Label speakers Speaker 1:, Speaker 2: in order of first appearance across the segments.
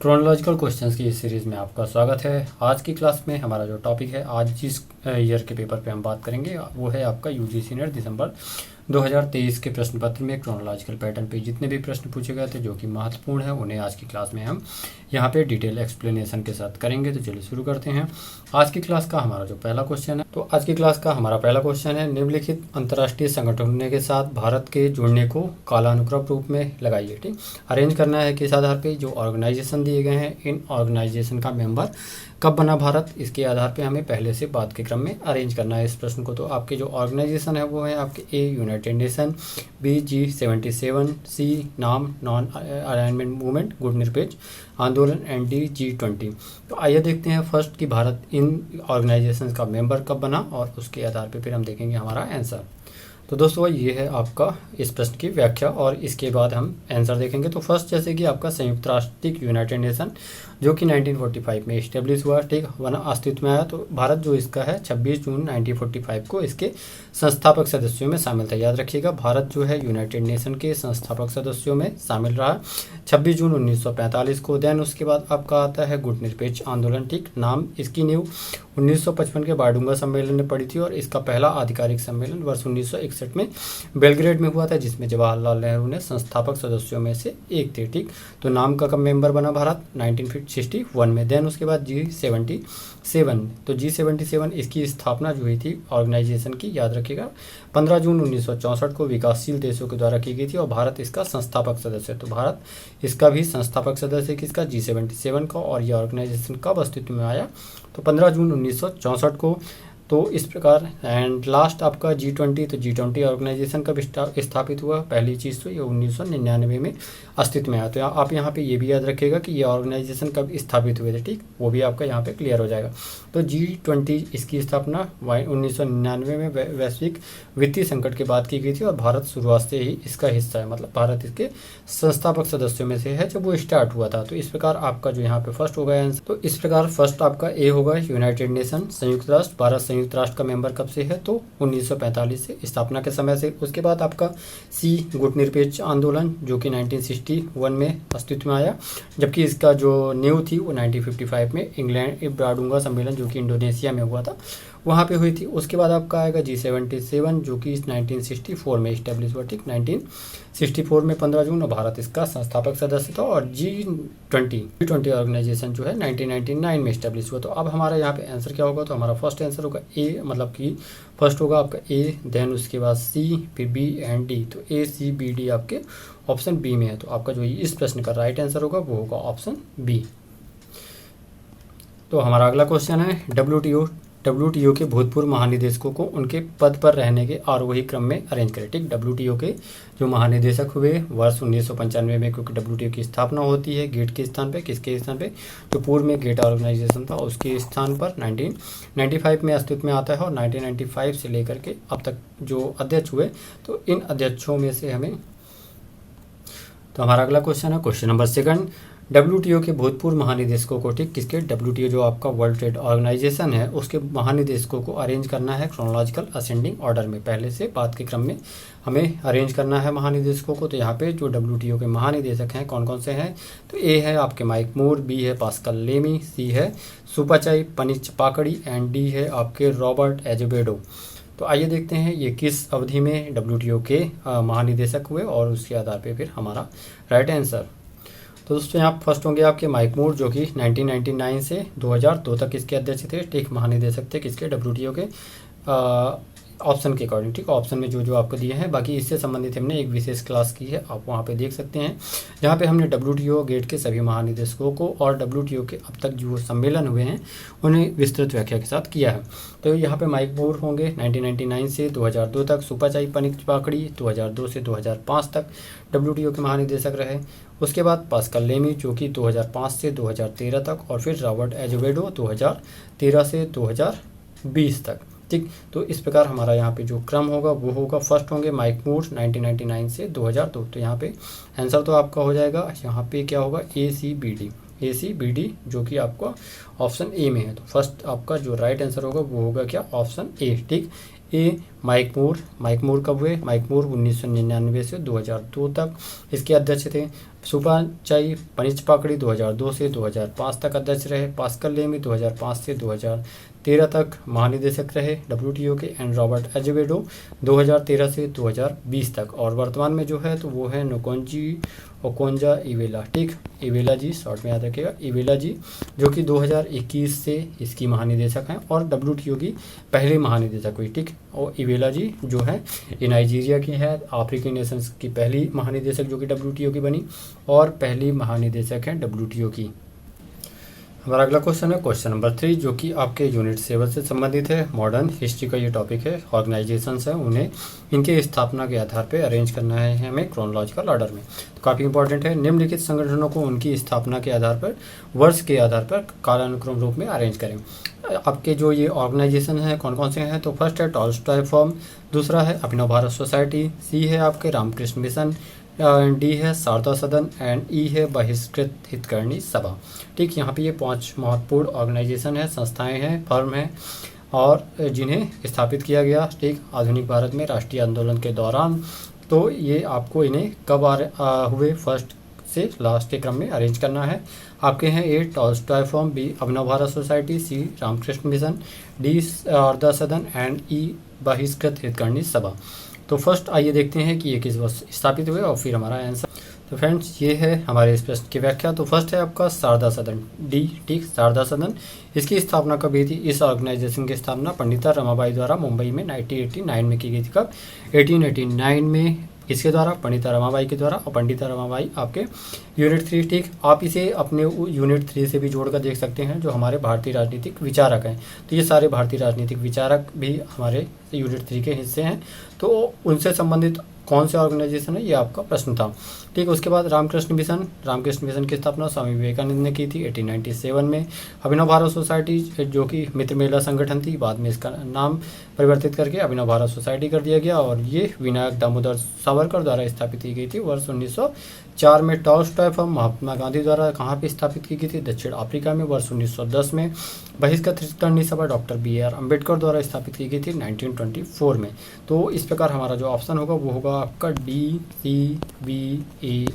Speaker 1: Chronological questions की इस series में आपका स्वागत है। आज की क्लास में हमारा जो टॉपिक है, आज जिस ईयर के पेपर पे हम बात करेंगे वो है आपका यूजीसी नेट दिसंबर 2023 के प्रश्न पत्र में क्रोनोलॉजिकल पैटर्न पे जितने भी प्रश्न पूछे गए थे जो कि महत्वपूर्ण है, उन्हें आज की क्लास में हम यहाँ पे डिटेल एक्सप्लेनेशन के साथ करेंगे। तो चलिए शुरू करते हैं। आज की क्लास का हमारा जो पहला क्वेश्चन है, तो आज की क्लास का हमारा पहला क्वेश्चन है, निम्नलिखित अंतर्राष्ट्रीय संगठनों के साथ भारत के जुड़ने को कालानुक्रम रूप में लगाइए। ठीक, अरेंज करना है किस आधार पे, जो ऑर्गेनाइजेशन दिए गए हैं इन ऑर्गेनाइजेशन का मेंबर कब बना भारत, इसके आधार पे हमें पहले से बाद के क्रम में अरेंज करना है इस प्रश्न को। तो आपके जो ऑर्गेनाइजेशन है वो है आपके ए यूनाइटेड नेशन, बी G77, सी नाम नॉन अलाइनमेंट मूवमेंट गुट निरपेक्ष आंदोलन एंड डी G20। तो आइए देखते हैं फर्स्ट कि भारत इन ऑर्गेनाइजेशन का मेंबर कब बना और उसके आधार पे फिर हम देखेंगे हमारा आंसर। तो दोस्तों ये है आपका इस प्रश्न की व्याख्या और इसके बाद हम आंसर देखेंगे। तो फर्स्ट जैसे कि आपका संयुक्त राष्ट्र यूनाइटेड नेशन जो कि 1945 में इस्टेब्लिश हुआ, ठीक, बना अस्तित्व में आया। तो भारत जो इसका है 26 जून 1945 को इसके संस्थापक सदस्यों में शामिल था। याद रखिएगा, भारत जो है यूनाइटेड नेशन के संस्थापक सदस्यों में शामिल रहा 26 जून 1945 को। देन उसके बाद आपका आता है गुट निरपेक्ष आंदोलन। ठीक, नाम इसकी नींव 1955 के बारडूंगा सम्मेलन में पड़ी थी और इसका पहला आधिकारिक सम्मेलन वर्ष 1961 में बेलग्रेड में हुआ था, जिसमें जवाहरलाल नेहरू ने संस्थापक सदस्यों में से एक थे। ठीक, तो नाम का कब मेंबर बना भारत 1961 में। देन उसके बाद G77, तो G77 इसकी स्थापना जो हुई थी ऑर्गेनाइजेशन की, याद रखिएगा 15 जून 1964 को विकासशील देशों के द्वारा की गई थी और भारत इसका संस्थापक सदस्य है। तो भारत इसका भी संस्थापक सदस्य किसका, G77 का। और यह ऑर्गेनाइजेशन कब अस्तित्व में आया, तो 15 जून 1964 को। तो इस प्रकार एंड लास्ट आपका G20, तो G20 ऑर्गेनाइजेशन कब स्थापित हुआ, पहली चीज़ तो ये 1999 में अस्तित्व में आया। तो आप यहाँ पे ये भी याद रखिएगा कि ये ऑर्गेनाइजेशन कब स्थापित हुए थे। ठीक, वो भी आपका यहाँ पे क्लियर हो जाएगा। तो G20 इसकी स्थापना 1999 में वैश्विक वित्तीय संकट के बाद की गई थी और भारत शुरुआत से ही इसका हिस्सा है, मतलब भारत इसके संस्थापक सदस्यों में से है जब वो स्टार्ट हुआ था। तो इस प्रकार आपका जो यहाँ पे फर्स्ट होगा आंसर। तो इस प्रकार फर्स्ट आपका ए होगा यूनाइटेड नेशन संयुक्त राष्ट्र। भारत संयुक्त राष्ट्र का मेंबर कब से है, तो 1945 से, स्थापना के समय से। उसके बाद आपका सी गुट निरपेक्ष आंदोलन जो कि 1961 में अस्तित्व में आया, जबकि इसका जो नींव थी वो 1955 में इंग्लैंड बारडूंगा सम्मेलन जो कि इंडोनेशिया में हुआ था वहाँ पे हुई थी। उसके बाद आपका आएगा G77 जो कि 1964 में इस्टेब्लिश हुआ। ठीक, 1964 में 15 जून और भारत इसका संस्थापक सदस्य था। और G20 ऑर्गेनाइजेशन जो है 1999 में इस्टेब्लिश हुआ। तो अब हमारा यहाँ पे आंसर क्या होगा, तो हमारा फर्स्ट आंसर होगा ए, मतलब कि फर्स्ट होगा आपका ए, देन उसके बाद सी, फिर बी एंड डी। तो ए सी बी डी आपके ऑप्शन बी में है। तो आपका जो इस प्रश्न का राइट आंसर होगा वो होगा ऑप्शन बी। तो हमारा अगला क्वेश्चन है, WTO के भूतपूर्व महानिदेशकों को उनके पद पर रहने के आरोही क्रम में अरेंज करें। ठीक, WTO के जो महानिदेशक हुए वर्ष 1995 में, क्योंकि WTO की स्थापना होती है गेट के स्थान पे, किसके स्थान पे, जो पूर्व में गेट ऑर्गेनाइजेशन था उसके स्थान पर 1995 में अस्तित्व में आता है। और 1995 से लेकर के अब तक जो अध्यक्ष हुए, तो इन अध्यक्षों में से हमें, तो हमारा अगला क्वेश्चन है क्वेश्चन नंबर 2, WTO के भूतपूर्व महानिदेशकों को, ठीक, किसके, WTO जो आपका वर्ल्ड ट्रेड ऑर्गेनाइजेशन है उसके महानिदेशकों को अरेंज करना है क्रोनोलॉजिकल असेंडिंग ऑर्डर में, पहले से बाद के क्रम में हमें अरेंज करना है महानिदेशकों को। तो यहाँ पे जो WTO के महानिदेशक हैं कौन कौन से हैं, तो ए है आपके माइक मूर, बी है पास्कल लेमी, सी है सुपाचाई पनिचपाकड़ी एंड डी है आपके रॉबर्ट एजेवेडो। तो आइए देखते हैं ये किस अवधि में WTO के महानिदेशक हुए और उसके आधार पे फिर हमारा राइट आंसर। तो दोस्तों यहाँ फर्स्ट होंगे आपके माइक मूर जो कि 1999 से 2002 तक इसके अध्यक्ष थे, ठीक, महानिदेशक थे किसके, WTO के ऑप्शन के अकॉर्डिंग। ठीक, ऑप्शन में जो जो आपको दिए हैं, बाकी इससे संबंधित हमने एक विशेष क्लास की है, आप वहाँ पे देख सकते हैं, जहाँ पे हमने WTO गेट के सभी महानिदेशकों को और WTO के अब तक जो सम्मेलन हुए हैं उन्हें विस्तृत व्याख्या के साथ किया है। तो यहाँ पे माइक मूर होंगे 1999 से 2002 तक, सुपाचाई पनिचपाकड़ी 2002 से 2005 तक WTO के महानिदेशक रहे। उसके बाद पास्कल लेमी जो कि 2005 से 2013 तक, और फिर रॉबर्ट एजेवेडो 2013 से 2020 तक। ठीक, तो इस प्रकार हमारा यहाँ पे जो क्रम होगा वो होगा, फर्स्ट होंगे माइक मूर 1999 से 2002। तो यहाँ पे आंसर तो आपका हो जाएगा, यहाँ पे क्या होगा, ACBD जो कि आपका ऑप्शन ए में है। तो फर्स्ट आपका जो राइट आंसर होगा वो होगा क्या, ऑप्शन ए। ठीक, ए माइक मूर कब हुए? माइक मूर 1999 से 2002 तक इसके अध्यक्ष थे। सुपाचाई पनिच पाकड़ी 2002 से 2005 तक अध्यक्ष रहे। पास्कल लेमी 2005 से 2013 तक महानिदेशक रहे WTO के। एंड रॉबर्ट एजेवेडो 2013 से 2020 तक। और वर्तमान में जो है तो वो है नोकोंजी ओकोंजा इवेला, ठीक, इवेला जी, शॉर्ट में याद रखिएगा, इवेला जी, जो कि 2021 से इसकी महानिदेशक हैं और WTO की पहली महानिदेशक हुई, ठीक। और इवेला जी जो है ये नाइजीरिया की है, अफ्रीकी नेशंस की पहली महानिदेशक जो कि WTO की बनी और पहली महानिदेशक हैं WTO की। हमारा अगला क्वेश्चन है क्वेश्चन नंबर 3, जो कि आपके यूनिट 7 से संबंधित है। मॉडर्न हिस्ट्री का ये टॉपिक है। ऑर्गेनाइजेशंस हैं, उन्हें इनके स्थापना के आधार पर अरेंज करना है हमें क्रोनोलॉजिकल ऑर्डर में, तो काफ़ी इंपॉर्टेंट है। निम्नलिखित संगठनों को उनकी स्थापना के आधार पर वर्ष के आधार पर कालानुक्रम रूप में अरेंज करें। आपके जो ये ऑर्गेनाइजेशन है कौन कौन से हैं? तो फर्स्ट है टॉलस्टॉय फॉर्म, दूसरा है अभिनव भारत सोसाइटी, सी है आपके रामकृष्ण मिशन, डी है शारदा सदन एंड ई है बहिष्कृत हितकर्णी सभा, ठीक। यहाँ पे ये 5 महत्वपूर्ण ऑर्गेनाइजेशन है, संस्थाएं हैं, फर्म हैं और जिन्हें स्थापित किया गया, ठीक, आधुनिक भारत में राष्ट्रीय आंदोलन के दौरान। तो ये आपको इन्हें कब हुए, फर्स्ट से लास्ट के क्रम में अरेंज करना है। आपके हैं ए टॉलस्टॉय फॉर्म, बी अभिनव भारत सोसाइटी, सी रामकृष्ण मिशन, डी शारदा सदन एंड ई बहिष्कृत हितकर्णी सभा। तो फर्स्ट आइए देखते हैं कि ये किस वर्ष स्थापित हुए और फिर हमारा आंसर। तो फ्रेंड्स ये है हमारे इस प्रश्न की व्याख्या। तो फर्स्ट है आपका शारदा सदन, डी, ठीक, शारदा सदन। इसकी स्थापना कब हुई थी? इस ऑर्गेनाइजेशन की स्थापना पंडिता रमाबाई द्वारा मुंबई में 1989 में की गई थी। कब? 1889 में। किसके द्वारा? पंडिता रमाबाई के द्वारा। और पंडिता रमाबाई आपके यूनिट 3, ठीक। आप इसे अपने यूनिट 3 से भी जोड़कर देख सकते हैं, जो हमारे भारतीय राजनीतिक विचारक हैं। तो ये सारे भारतीय राजनीतिक विचारक भी हमारे यूनिट 3 के हिस्से हैं। तो उनसे संबंधित कौन से ऑर्गेनाइजेशन है, ये आपका प्रश्न था, ठीक। उसके बाद रामकृष्ण मिशन की स्थापना स्वामी विवेकानंद ने की थी 1897 में। अभिनव भारत सोसाइटी जो कि मित्र मेला संगठन थी, बाद में इसका नाम परिवर्तित करके अभिनव भारत सोसाइटी कर दिया गया और ये विनायक दामोदर सावरकर द्वारा स्थापित की गई थी वर्ष 1904 में। टॉलस्टॉय फॉर्म महात्मा गांधी द्वारा कहाँ पे स्थापित की गई थी? दक्षिण अफ्रीका में वर्ष 1910 में। बहिष्कृत हितकर्णी सभा डॉक्टर BR अम्बेडकर द्वारा स्थापित की गई थी 1924 में। तो इस प्रकार हमारा जो ऑप्शन होगा वो होगा आपका DCBAE,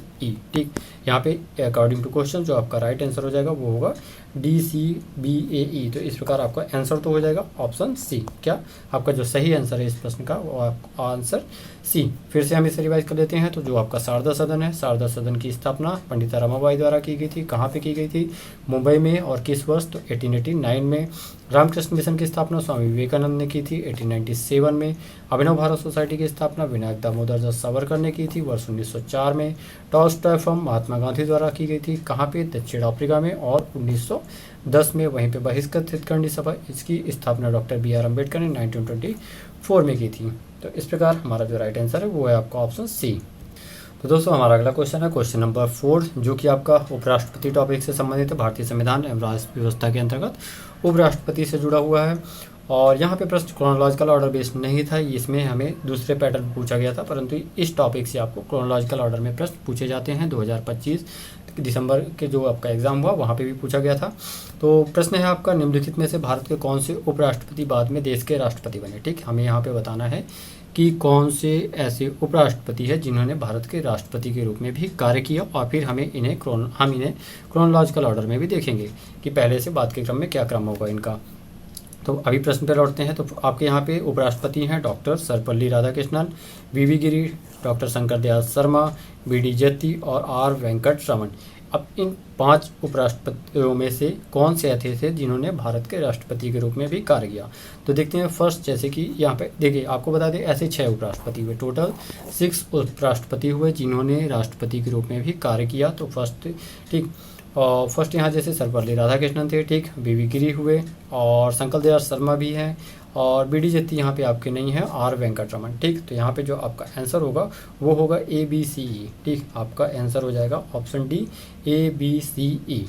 Speaker 1: ठीक। यहाँ पे अकॉर्डिंग टू क्वेश्चन जो आपका राइट आंसर हो जाएगा वो होगा DCBAE। तो इस प्रकार आपका आंसर तो हो जाएगा ऑप्शन सी। क्या आपका जो सही आंसर है इस प्रश्न का वो आंसर सी। फिर से हम इसे रिवाइज कर लेते हैं। तो जो आपका शारदा सदन है, शारदा सदन की स्थापना पंडिता रमाबाई द्वारा की गई थी। कहाँ पे की गई थी? मुंबई में। और किस वर्ष? तो 1889 में। रामकृष्ण मिशन की स्थापना स्वामी विवेकानंद ने की थी 1897 में। अभिनव भारत सोसाइटी की स्थापना विनायक दामोदर सावरकर ने की थी वर्ष 1904 में। टॉलस्टॉय फॉर्म महात्मा गांधी द्वारा की गई थी, कहाँ पे? दक्षिण अफ्रीका में। और 1910 में वहीं पे बहिष्कृत हितकर्णी सभा, इसकी स्थापना डॉक्टर BR अम्बेडकर ने 1924 में की थी। तो इस प्रकार हमारा जो राइट आंसर है वो है आपका ऑप्शन सी। तो दोस्तों हमारा अगला क्वेश्चन है क्वेश्चन नंबर 4, जो कि आपका उपराष्ट्रपति टॉपिक से संबंधित है। भारतीय संविधान एवं राष्ट्र व्यवस्था के अंतर्गत उपराष्ट्रपति से जुड़ा हुआ है। और यहाँ पे प्रश्न क्रोनोलॉजिकल ऑर्डर बेस्ड नहीं था, इसमें हमें दूसरे पैटर्न पूछा गया था, परंतु इस टॉपिक से आपको क्रोनोलॉजिकल ऑर्डर में प्रश्न पूछे जाते हैं। 2025 दिसंबर के जो आपका एग्जाम हुआ वहाँ पे भी पूछा गया था। तो प्रश्न है आपका, निम्नलिखित में से भारत के कौन से उपराष्ट्रपति बाद में देश के राष्ट्रपति बने, ठीक। हमें यहाँ पे बताना है कि कौन से ऐसे उपराष्ट्रपति हैं जिन्होंने भारत के राष्ट्रपति के रूप में भी कार्य किया। और फिर हम इन्हें क्रोनोलॉजिकल ऑर्डर में भी देखेंगे कि पहले से बाद के क्रम में क्या क्रम होगा इनका। तो अभी प्रश्न पे लौटते हैं। तो आपके यहाँ पे उपराष्ट्रपति हैं doctor Sarvepalli Radhakrishnan, VV Giri, doctor Shankar Dayal Sharma, BD Jatti और R वेंकट रमन। अब इन 5 उपराष्ट्रपतियों में से कौन से ऐसे थे जिन्होंने भारत के राष्ट्रपति के रूप में भी कार्य किया? तो देखते हैं फर्स्ट, जैसे कि यहाँ पे देखिए आपको बता दें ऐसे 6 उपराष्ट्रपति हुए, टोटल 6 उपराष्ट्रपति हुए जिन्होंने राष्ट्रपति के रूप में भी कार्य किया। तो फर्स्ट, ठीक, और फर्स्ट यहाँ जैसे सर्वपल्ली राधाकृष्णन थे, ठीक, VV गिरी हुए और शंकर दयाल शर्मा भी हैं और BD जेट्टी यहाँ पे आपके नहीं है, R वेंकट रमन, ठीक। तो यहाँ पे जो आपका आंसर होगा वो होगा ABCE, ठीक। आपका आंसर हो जाएगा ऑप्शन डी ABCE।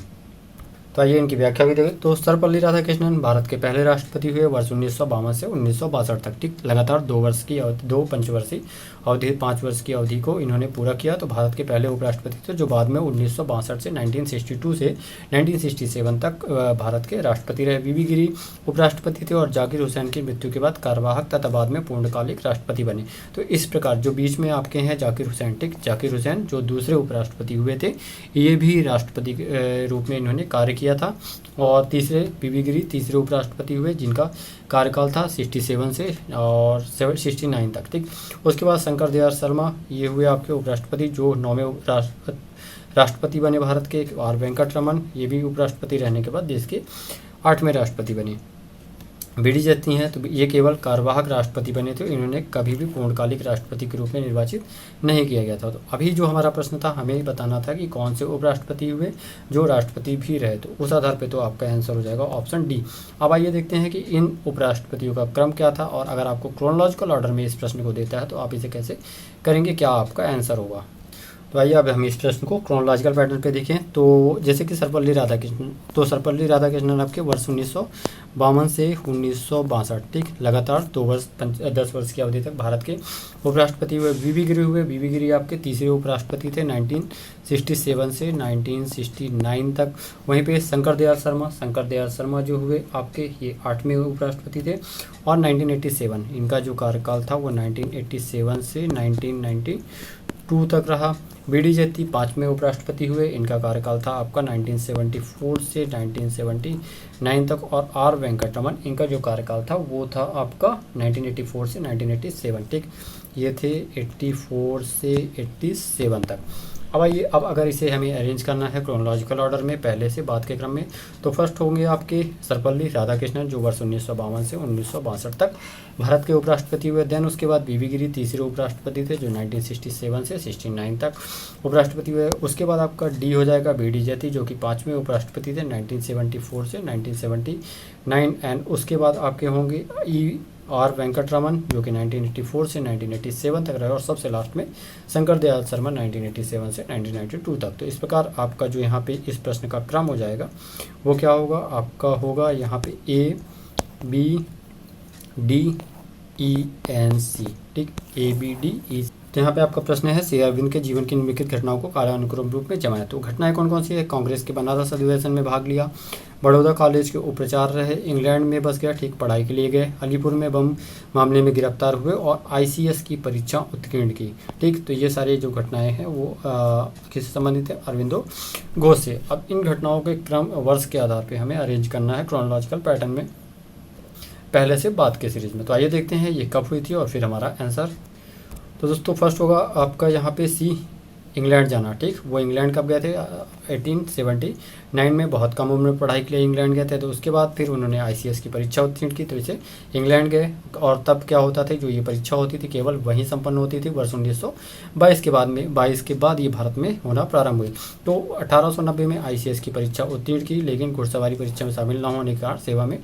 Speaker 1: तो आइए इनकी व्याख्या भी देखें। तो सर्वपल्ली राधाकृष्णन भारत के पहले राष्ट्रपति हुए वर्ष 1952 से 1962 तक, ठीक। लगातार 2 वर्ष की 2 पंचवर्षीय अवधि 5 वर्ष की अवधि को इन्होंने पूरा किया। तो भारत के पहले उपराष्ट्रपति थे, जो बाद में 1962 से 1962 से 1967 तक भारत के राष्ट्रपति रहे। बीबी गिरी उपराष्ट्रपति थे और जाकिर हुसैन की मृत्यु के बाद कार्यवाहक तथा बाद में पूर्णकालिक राष्ट्रपति बने। तो इस प्रकार जो बीच में आपके हैं जाकिर हुसैन, ठीक, जाकिर हुसैन जो दूसरे उपराष्ट्रपति हुए थे, ये भी राष्ट्रपति के रूप में इन्होंने कार्य किया था। और तीसरे बीबी गिरी तीसरे उपराष्ट्रपति हुए, जिनका कार्यकाल था 67 से और 69 तक, ठीक। उसके बाद शंकर दयाल शर्मा ये हुए आपके उपराष्ट्रपति, जो 9वें राष्ट्रपति बने भारत के। और वेंकट रमन ये भी उपराष्ट्रपति रहने के बाद देश के 8वें राष्ट्रपति बने। बीडी जत्ती हैं, तो ये केवल कार्यवाहक राष्ट्रपति बने थे, इन्होंने कभी भी पूर्णकालिक राष्ट्रपति के रूप में निर्वाचित नहीं किया गया था। तो अभी जो हमारा प्रश्न था, हमें बताना था कि कौन से उपराष्ट्रपति हुए जो राष्ट्रपति भी रहे, तो उस आधार पे तो आपका आंसर हो जाएगा ऑप्शन डी। अब आइए देखते हैं कि इन उपराष्ट्रपतियों का क्रम क्या था, और अगर आपको क्रोनोलॉजिकल ऑर्डर में इस प्रश्न को देता है तो आप इसे कैसे करेंगे, क्या आपका आंसर होगा। तो आइए अब हम इस प्रश्न को क्रोनोलॉजिकल पैटर्न पे देखें। तो जैसे कि सर्वपल्ली राधाकृष्णन, तो सर्वपल्ली राधाकृष्णन आपके वर्ष 1952 से 1962, ठीक, लगातार 10 वर्ष की अवधि तक भारत के उपराष्ट्रपति हुए। बीबी गिरी हुए, बीबी गिरी आपके तीसरे उपराष्ट्रपति थे 1967 से 1969 तक। वहीं पे शंकर दयाल शर्मा जो हुए आपके ये 8वें उपराष्ट्रपति थे। और 1987 इनका जो कार्यकाल था वो 1987 से 1992 तक रहा। बीडी जत्ती 5वें उपराष्ट्रपति हुए, इनका कार्यकाल था आपका 1974 से 1979 तक। और आर वेंकटरमन, इनका जो कार्यकाल था वो था आपका 1984 से 1987, ठीक, ये थे 84 से 87 तक। अब आइए, अब अगर इसे हमें अरेंज करना है क्रोनोलॉजिकल ऑर्डर में पहले से बाद के क्रम में, तो फर्स्ट होंगे आपके सर्वपल्ली राधाकृष्णन, जो वर्ष 1952 से 1962 तक भारत के उपराष्ट्रपति हुए। देन उसके बाद बीबी गिरी तीसरे उपराष्ट्रपति थे, जो 1967 से 69 तक उपराष्ट्रपति हुए। उसके बाद आपका डी हो जाएगा बीडी जत्ती, जो कि 5वें उपराष्ट्रपति थे 1974 से 1979। एंड उसके बाद आपके होंगे ई आर वेंकटरमन, जो कि 1984 से 1987 तक रहे। और सबसे लास्ट में शंकर दयाल शर्मा 1987 से 1992 तक। तो इस प्रकार आपका जो यहाँ पे इस प्रश्न का क्रम हो जाएगा वो क्या होगा, आपका होगा यहाँ पे A B D E N C, ठीक, ए बी डी ई। तो यहाँ पे आपका प्रश्न है श्री अरविंद के जीवन की निम्नलिखित घटनाओं को कालानुक्रम रूप में जमाएं। तो घटनाएं कौन कौन सी है, कांग्रेस के बनारस अधिवेशन में भाग लिया, बड़ौदा कॉलेज के उपचार्य रहे, इंग्लैंड में बस गया, ठीक, पढ़ाई के लिए गए, अलीपुर में बम मामले में गिरफ्तार हुए, और ICS की परीक्षा उत्तीर्ण की, ठीक। तो ये सारी जो घटनाएं हैं वो किससे संबंधित है, अरविंदो घोष से। अब इन घटनाओं के क्रम वर्ष के आधार पर हमें अरेंज करना है क्रोनोलॉजिकल पैटर्न में पहले से बाद के सीरीज में। तो आइए देखते हैं ये कब हुई थी और फिर हमारा आंसर। तो दोस्तों फर्स्ट होगा आपका यहाँ पे सी, इंग्लैंड जाना, ठीक। वो इंग्लैंड कब गए थे, 1879 में, बहुत कम उम्र में पढ़ाई के लिए इंग्लैंड गए थे। तो उसके बाद फिर उन्होंने ICS की परीक्षा उत्तीर्ण की, तो इसे इंग्लैंड गए। और तब क्या होता था, जो ये परीक्षा होती थी केवल वहीं संपन्न होती थी वर्ष 1922 के बाद में, 22 के बाद ये भारत में होना प्रारंभ हुई। तो 1890 में ICS की परीक्षा उत्तीर्ण की, लेकिन घुड़सवारी परीक्षा में शामिल न होने के कारण सेवा में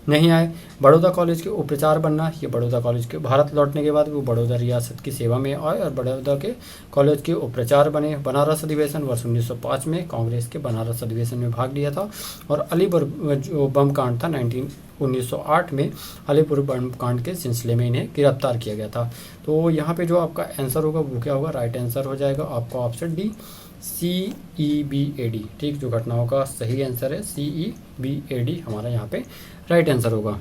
Speaker 1: नहीं आए। बड़ौदा कॉलेज के उपचार्य बनना, ये बड़ौदा कॉलेज के भारत लौटने के बाद वो बड़ौदा रियासत की सेवा में आए और बड़ौदा के कॉलेज के उपचार्य बने। बनारस अधिवेशन वर्ष 1905 में कांग्रेस के बनारस अधिवेशन में भाग लिया था। और अलीपुर जो बम कांड था 1908 में, अलीपुर बम कांड के सिलसिले में इन्हें गिरफ्तार किया गया था। तो यहाँ पे जो आपका आंसर होगा वो क्या होगा, राइट आंसर हो जाएगा आपका ऑप्शन डी, CEBAD, ठीक, जो घटनाओं का सही आंसर है CEBAD हमारा यहाँ पे राइट आंसर होगा।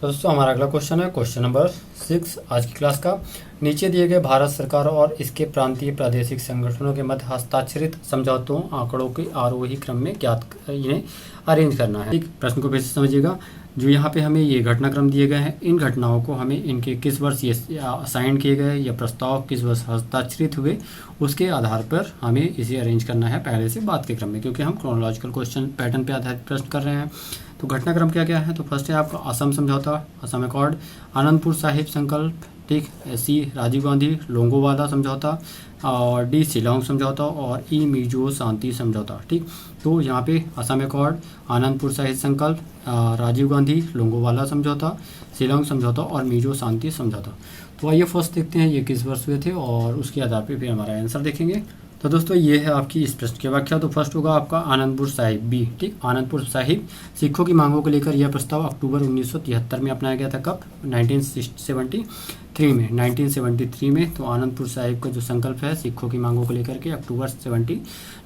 Speaker 1: तो दोस्तों हमारा अगला क्वेश्चन है क्वेश्चन नंबर 6 आज की क्लास का। नीचे दिए गए भारत सरकार और इसके प्रांतीय प्रादेशिक संगठनों के मध्य हस्ताक्षरित समझौतों आंकड़ों के आरोही क्रम में ज्ञात इन्हें अरेंज करना है, ठीक। प्रश्न को फिर से समझिएगा। जो यहाँ पे हमें ये घटनाक्रम दिए गए हैं, इन घटनाओं को हमें इनके किस वर्ष ये साइन किए गए या प्रस्ताव किस वर्ष हस्ताक्षरित हुए, उसके आधार पर हमें इसे अरेंज करना है पहले से बाद के क्रम में, क्योंकि हम क्रोनोलॉजिकल क्वेश्चन पैटर्न पे आधारित प्रश्न कर रहे हैं। तो घटनाक्रम क्या क्या है, तो फर्स्ट है आपका असम समझौता, असम अकॉर्ड, आनंदपुर साहिब संकल्प, ठीक, सी राजीव गांधी लोंगोवाला समझौता, और डी शिलांग समझौता, और ई मिजो शांति समझौता, ठीक। तो यहाँ पे असम अकॉर्ड, आनंदपुर साहिब संकल्प, राजीव गांधी लोंगोवाला समझौता, शिलांग समझौता और मिजो शांति समझौता। तो आइए फर्स्ट देखते हैं ये किस वर्ष हुए थे और उसके आधार पर फिर हमारा आंसर देखेंगे। तो दोस्तों ये है आपकी इस प्रश्न की व्याख्या। तो फर्स्ट होगा आपका आनंदपुर साहिब बी, ठीक। आनंदपुर साहिब सिखों की मांगों को लेकर यह प्रस्ताव अक्टूबर 1973 में अपनाया गया था। कब, 1973 में 1973 में तो आनंदपुर साहिब का जो संकल्प है सिखों की मांगों को लेकर के अक्टूबर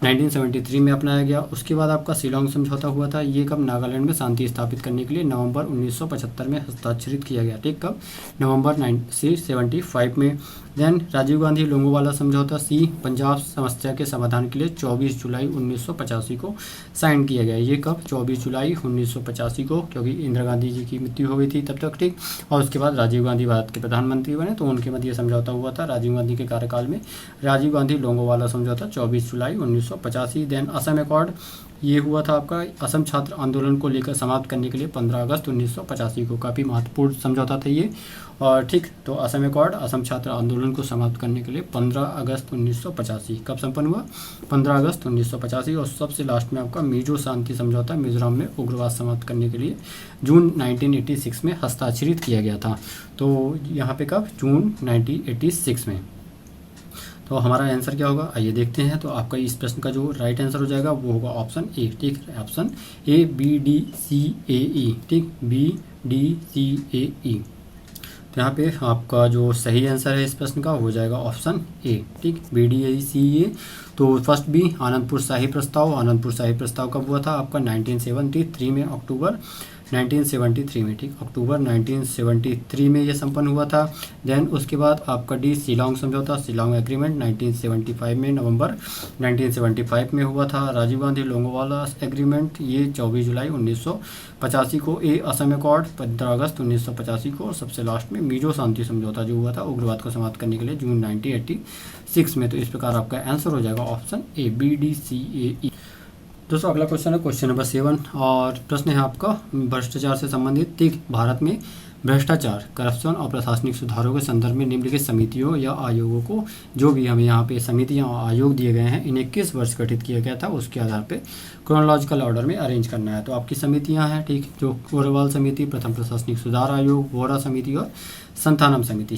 Speaker 1: 1973 में अपनाया गया। उसके बाद आपका शिलोंग समझौता हुआ था, ये कब नागालैंड में शांति स्थापित करने के लिए नवंबर 1975 में हस्ताक्षरित किया गया। ठीक, कब? नवंबर 1975 में। देन राजीव गांधी लोंगोवाला समझौता सी पंजाब समस्या के समाधान के लिए 24 जुलाई 1985 को साइन किया गया। ये कब? 24 जुलाई 1985 को, क्योंकि इंदिरा गांधी जी की मृत्यु हो गई थी तब तक। ठीक, और उसके बाद राजीव गांधी भारत के प्रधानमंत्री बने तो उनके मध्य समझौता हुआ था राजीव गांधी के कार्यकाल में। राजीव गांधी लोंगोवाला समझौता 24 जुलाई 1985। देन असम अकॉर्ड, ये हुआ था आपका असम छात्र आंदोलन को लेकर समाप्त करने के लिए 15 अगस्त 1985 को। काफ़ी महत्वपूर्ण समझौता था ये। और ठीक, तो असम अकॉर्ड असम छात्र आंदोलन को समाप्त करने के लिए 15 अगस्त 1985 कब संपन्न हुआ? 15 अगस्त 1985। और सबसे लास्ट में आपका मिजो शांति समझौता मिजोरम में उग्रवाद समाप्त करने के लिए जून 1986 में हस्ताक्षरित किया गया था। तो यहाँ पे कब? जून 1986 में। तो हमारा आंसर क्या होगा, आइए देखते हैं। तो आपका इस प्रश्न का जो राइट आंसर हो जाएगा वो होगा ऑप्शन ए। ठीक, ऑप्शन ए, BDCAE। ठीक, BDCAE। तो यहाँ पे आपका जो सही आंसर है इस प्रश्न का हो जाएगा ऑप्शन ए। ठीक, BDCAE। तो फर्स्ट बी आनंदपुर शाही प्रस्ताव। आनंदपुर शाही प्रस्ताव कब हुआ था? आपका 1973 में, अक्टूबर 1973 में। ठीक, अक्टूबर 1973 में ये संपन्न हुआ था। देन उसके बाद आपका डी शिलोंग समझौता, शिलोंग एग्रीमेंट 1975 में, नवंबर 1975 में हुआ था। राजीव गांधी लोंगोवाला एग्रीमेंट ये 24 जुलाई 1985 को। ए असम अकॉर्ड 15 अगस्त 1985 को। और सबसे लास्ट में मिजो शांति समझौता जो हुआ था उग्रवाद को समाप्त करने के लिए जून 1986 में। तो इस प्रकार आपका आंसर हो जाएगा ऑप्शन ए, BDCAE। दोस्तों अगला क्वेश्चन है क्वेश्चन नंबर 7 और प्रश्न है आपका भ्रष्टाचार से संबंधित। ठीक, भारत में भ्रष्टाचार, करप्शन और प्रशासनिक सुधारों के संदर्भ में निम्नलिखित समितियों या आयोगों को, जो भी हमें यहाँ पे समितियाँ और आयोग दिए गए हैं, इन्हें किस वर्ष गठित किया गया था उसके आधार पे क्रोनोलॉजिकल ऑर्डर में अरेंज करना है। तो आपकी समितियाँ हैं, ठीक, जो गोरवाल समिति, प्रथम प्रशासनिक सुधार आयोग, वोरा समिति और संथानम समिति।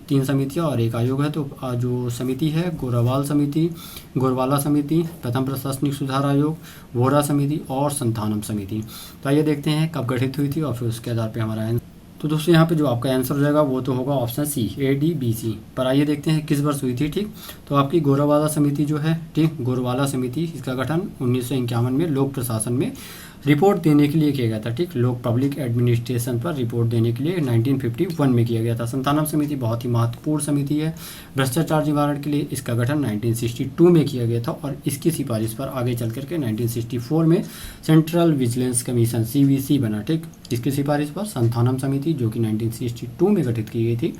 Speaker 1: तीन समितियाँ और एक आयोग है। तो जो समिति है गोरावाल समिति, गोरवाला समिति, प्रथम प्रशासनिक सुधार आयोग, वोरा समिति और संथानम समिति। तो आइए देखते हैं कब गठित हुई थी और फिर उसके आधार पर हमारा आंसर। तो दोस्तों यहाँ पे जो आपका आंसर हो जाएगा वो तो होगा ऑप्शन सी, ADBC। पर आइए देखते हैं किस वर्ष हुई थी। ठीक, तो आपकी गोरावाला समिति जो है, ठीक, गोरवाला समिति, इसका गठन 1951 में लोक प्रशासन में रिपोर्ट देने के लिए किया गया था। ठीक, लोक पब्लिक एडमिनिस्ट्रेशन पर रिपोर्ट देने के लिए 1951 में किया गया था। संथानम समिति बहुत ही महत्वपूर्ण समिति है भ्रष्टाचार निवारण के लिए। इसका गठन 1962 में किया गया था और इसकी सिफारिश पर आगे चल करके 1964 में सेंट्रल विजिलेंस कमीशन CVC बना। ठीक, इसकी सिफारिश पर संथानम समिति जो कि 1962 में गठित की गई थी,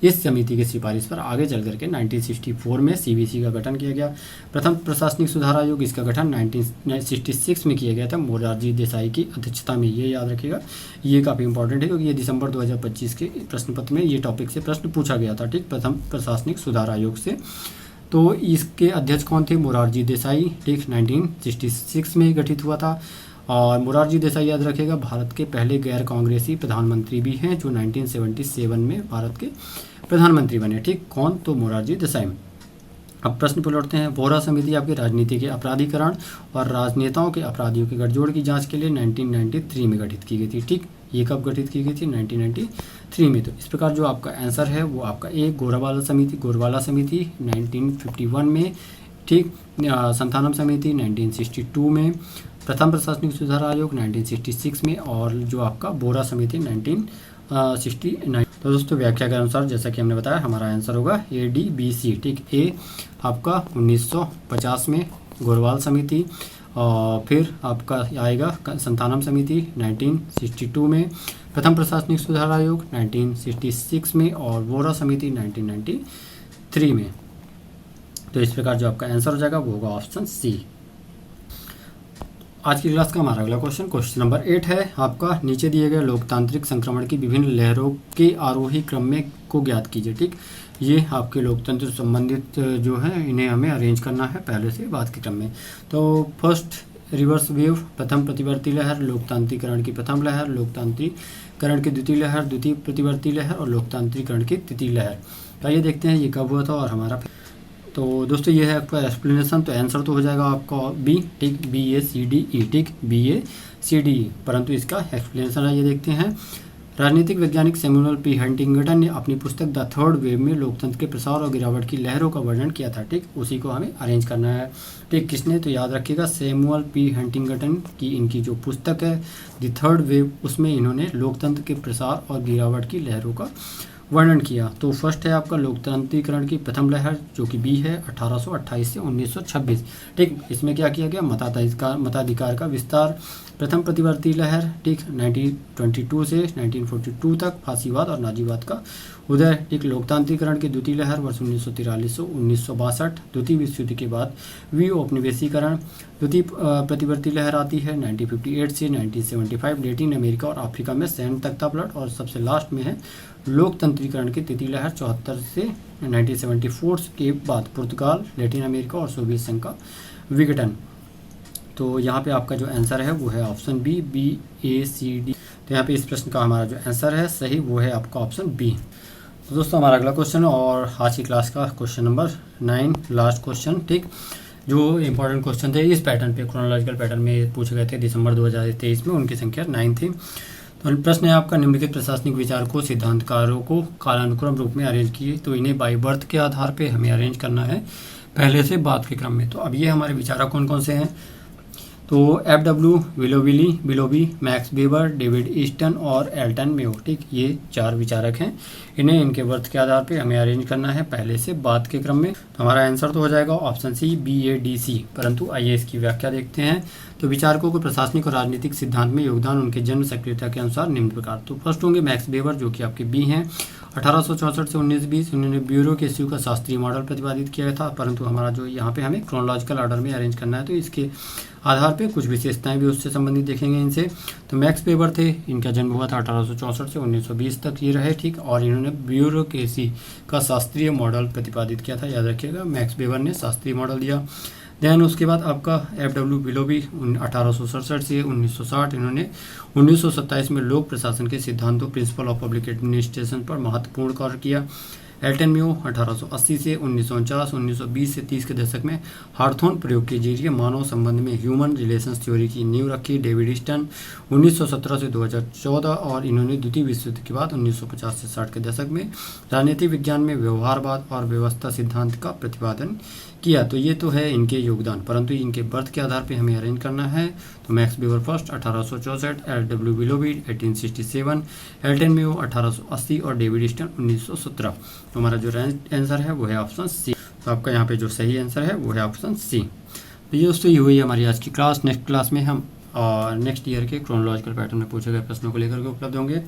Speaker 1: इस समिति की सिफारिश पर आगे चल करके 1964 में CVC का गठन किया गया। प्रथम प्रशासनिक सुधार आयोग, इसका गठन 1966 में किया गया था मोरारजी देसाई की अध्यक्षता में। ये याद रखिएगा, ये काफ़ी इंपॉर्टेंट है क्योंकि ये दिसंबर 2025 के प्रश्न पत्र में ये टॉपिक से प्रश्न पूछा गया था। ठीक, प्रथम प्रशासनिक सुधार आयोग से। तो इसके अध्यक्ष कौन थे? मोरारजी देसाई। ठीक, 1966 में गठित हुआ था। और मोरारजी देसाई याद रखिएगा भारत के पहले गैर कांग्रेसी प्रधानमंत्री भी हैं जो 1977 में भारत के प्रधानमंत्री बने। ठीक, कौन? तो मोरारजी देसाई। अब प्रश्न पर लौटते हैं। वोरा समिति आपके राजनीति के अपराधीकरण और राजनेताओं के अपराधियों के गठजोड़ की जांच के लिए 1993 में गठित की गई थी। ठीक, ये कब गठित की गई थी? 1993 में। तो इस प्रकार जो आपका आंसर है वो आपका ए गोरावाला समिति, गोरवाला समिति 1951 में। ठीक, संथानम समिति 1962 में, प्रथम प्रशासनिक सुधार आयोग 1966 में और जो आपका बोरा समिति 1969। तो दोस्तों व्याख्या के अनुसार जैसा कि हमने बताया हमारा आंसर होगा ADBC। ठीक, ए आपका 1950 में गोरवाल समिति, और फिर आपका आएगा संथानम समिति 1962 में, प्रथम प्रशासनिक सुधार आयोग 1966 में और वोरा समिति 1993 में। तो इस प्रकार जो आपका आंसर हो जाएगा वो होगा ऑप्शन सी। आज की क्लास का हमारा अगला क्वेश्चन नंबर 8 है आपका। नीचे दिए गए लोकतांत्रिक संक्रमण की विभिन्न लहरों के आरोही क्रम में को ज्ञात कीजिए। ठीक, ये आपके लोकतंत्र से संबंधित जो है इन्हें हमें अरेंज करना है पहले से बाद के क्रम में। तो फर्स्ट रिवर्स वेव, प्रथम प्रतिवर्ती लहर, लोकतांत्रिकरण की प्रथम लहर, लोकतांत्रिकरण की द्वितीय लहर, द्वितीय प्रतिवर्ती लहर और लोकतांत्रिकरण की तृतीय लहर। तो ये देखते हैं ये कब हुआ था और हमारा। तो दोस्तों ये है आपका एक्सप्लेनेशन। तो आंसर तो हो जाएगा आपका बी। ठीक, BACDE। ठीक, BACDE। परंतु इसका एक्सप्लेनेशन है ये देखते हैं। राजनीतिक वैज्ञानिक सैमुअल पी हंटिंगटन ने अपनी पुस्तक द थर्ड वेव में लोकतंत्र के प्रसार और गिरावट की लहरों का वर्णन किया था। ठीक, उसी को हमें अरेंज करना है। ठीक, किसने? तो याद रखिएगा सैमुअल पी हंटिंगटन की इनकी जो पुस्तक है द थर्ड वेव, उसमें इन्होंने लोकतंत्र के प्रसार और गिरावट की लहरों का वर्णन किया। तो फर्स्ट है आपका लोकतांत्रिकरण की प्रथम लहर, जो कि बी है 1828 से 1926। ठीक, इसमें क्या किया गया? मताधिकार का विस्तार। प्रथम प्रतिवर्ती लहर, ठीक, 1922 से 1942 तक फांसीवाद और नाजीवाद का उदय। ठीक, लोकतांत्रिकरण की द्वितीय लहर वर्ष 1943 से 1962, द्वितीय विश्व युद्ध के बाद विओपनिवेशीकरण। द्वितीय प्रतिवर्ती लहर आती है 1958 से 1975, लैटिन अमेरिका और अफ्रीका में सैन्य तख्तापलट। और सबसे लास्ट में है लोकतंत्रीकरण की तृतीय लहर 74 से 1974 के बाद पुर्तगाल, लैटिन अमेरिका और सोवियत संघ का विघटन। तो यहाँ पे आपका जो आंसर है वो है ऑप्शन बी, BACD। तो यहाँ पे इस प्रश्न का हमारा जो आंसर है सही वो है आपका ऑप्शन बी। तो दोस्तों हमारा अगला क्वेश्चन और आज की क्लास का क्वेश्चन नंबर 9, लास्ट क्वेश्चन। ठीक, जो इंपॉर्टेंट क्वेश्चन थे इस पैटर्न पे, क्रोनोलॉजिकल पैटर्न में पूछे गए थे दिसंबर 2023 में, उनकी संख्या 9 थी। तो प्रश्न है आपका, निम्नलिखित प्रशासनिक विचारकों सिद्धांतकारों को कालानुक्रम रूप में अरेंज किए। तो इन्हें बाई बर्थ के आधार पे हमें अरेंज करना है, पहले से बाद के क्रम में। तो अब ये हमारे विचारक कौन कौन से हैं? तो FW Willoughby, Max Weber, David Easton और एल्टन मेयो। ठीक, ये 4 विचारक हैं। इन्हें इनके वर्थ के आधार पे हमें अरेंज करना है, पहले से बाद के क्रम में। तो हमारा आंसर तो हो जाएगा ऑप्शन सी, BADC। परंतु आइए इसकी व्याख्या देखते हैं। तो विचारकों को प्रशासनिक और राजनीतिक सिद्धांत में योगदान उनके जन्म सक्रियता के अनुसार निम्न प्रकार। तो फर्स्ट होंगे मैक्स वेबर, जो कि आपके बी हैं। 1864 से 1920 उन्होंने ब्यूरो के इश्यू का शास्त्रीय मॉडल प्रतिपादित किया था। परंतु हमारा जो यहाँ पे हमें क्रोनोलॉजिकल ऑर्डर में अरेंज करना है, तो इसके आधार पे कुछ विशेषताएं भी उससे संबंधित देखेंगे इनसे। तो मैक्स वेबर थे, इनका जन्म हुआ था 1864 से 1920 तक ये रहे। ठीक, और इन्होंने ब्यूरोक्रेसी का शास्त्रीय मॉडल प्रतिपादित किया था। याद रखिएगा, मैक्स वेबर ने शास्त्रीय मॉडल दिया। देन उसके बाद आपका FW विलोबी 1867 से 1960, इन्होंने 1927 में लोक प्रशासन के सिद्धांतों प्रिंसिपल ऑफ पब्लिक एडमिनिस्ट्रेशन पर महत्वपूर्ण कार्य किया। एल्टन मेयो 1880 से 1949, 1920 से 30 के दशक में हार्थोन प्रयोग के जरिए मानव संबंध में ह्यूमन रिलेशंस थ्योरी की नींव रखी। डेविड ईस्टन 1917 से 2014, और इन्होंने द्वितीय विश्व युद्ध के बाद 1950 से 60 के दशक में राजनीतिक विज्ञान में व्यवहारवाद और व्यवस्था सिद्धांत का प्रतिपादन किया। तो ये तो है इनके योगदान, परंतु इनके बर्थ के आधार पे हमें अरेंज करना है। तो Max Weber first 1864, FW Willoughby 1867, Elton Mayo 1880 और डेविड ईस्टन 1917। तो हमारा जो आंसर है वो है ऑप्शन सी। तो आपका यहाँ पे जो सही आंसर है वो है ऑप्शन सी। तो ये दोस्तों ये हुई हमारी आज की क्लास। नेक्स्ट क्लास में हम नेक्स्ट ईयर के क्रोनोलॉजिकल पैटर्न में पूछे गए प्रश्नों को लेकर के उपलब्ध होंगे।